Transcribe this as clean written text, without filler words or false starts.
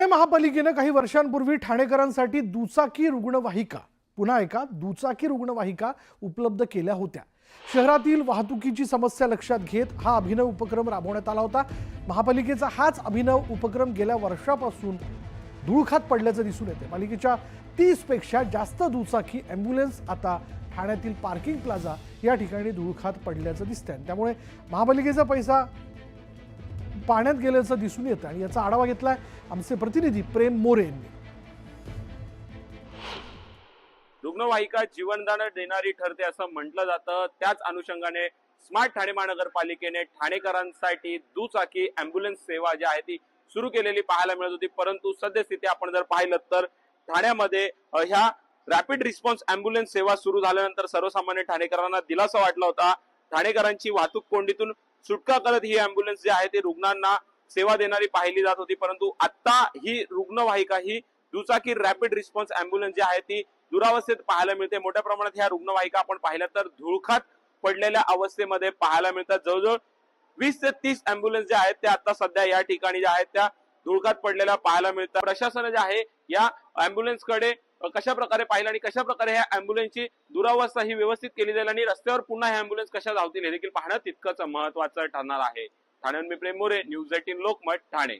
महापालिकेने काही वर्षांपूर्वी ठाणेकरांसाठी दुचाकी रुग्णवाहिका दुचाकी रुग्णवाहिका उपलब्ध केल्या होत्या। शहरातील वाहतुकीची समस्या लक्षात घेत हा अभिनव उपक्रम राबवण्यात आला होता। महापालिकेचा हाच अभिनव उपक्रम गेल्या वर्षापासून धुळखात पडल्याचं दिसून येते। पालिकेच्या 30 पेक्षा जास्त दुचाकी ॲम्ब्युलन्स आता ठाण्यातील पार्किंग प्लाझा या ठिकाणी धुळखात पडल्याचं दिसतंय। त्यामुळे महापालिकेचा पैसा पाण्यात गेल्याचं दिसून येतं आणि याचा आढावा घेतलाय आमचे प्रतिनिधी प्रेम मोरे यांनी। रुग्णवाहिका जीवनदान देणारी ठरते असं म्हटलं जातं। त्याच अनुषंगाने स्मार्ट ठाणे महानगरपालिकेने ठाणेकरांसाठी दुचाकी ॲम्ब्युलन्स सेवा जी आहे ती सुरू केलेली पाहायला मिळत होती। परंतु सद्यस्थिती आपण जर पाहिलं तर ठाण्यामध्ये ह्या रॅपिड रिस्पॉन्स ॲम्ब्युलन्स सेवा सुरू झाल्यानंतर सर्वसामान्य ठाणेकरांना दिलासा वाटला होता। ठाणेकरांची वाहतूक कोंडीतून सुटका करत ही ॲम्ब्युलन्स जी आहे ती रुग्णांना सेवा देणारी पाहिली जात होती। परंतु आता ही रुग्णवाहिका ही दुचाकी रॅपिड रिस्पॉन्स ॲम्ब्युलन्स जी आहे ती दुरावस्थेत पाहायला मिळते। मोठ्या प्रमाणात ह्या रुग्णवाहिका आपण पाहिल्या तर धुळखात पडलेल्या अवस्थेमध्ये पाहायला मिळतात। जवळजवळ 20 ते 30 ॲम्ब्युलन्स ज्या आहेत त्या आता सध्या या ठिकाणी ज्या आहेत त्या धुळखात पडलेल्या पाहायला मिळतात। प्रशासन जे आहे या ॲम्ब्युलन्स कडे कशा प्रकारे पाहिलं आणि कशा प्रकारे ह्या ॲम्ब्युलन्सची दुरावस्था ही व्यवस्थित केली जाईल आणि रस्त्यावर पुन्हा ह्या ॲम्ब्युलन्स कशा धावतील हे देखील पाहणं तितकंच महत्त्वाचं ठरणार आहे। ठाण्याहून मी प्रेम मोरे, न्यूज 18 लोकमत, ठाणे।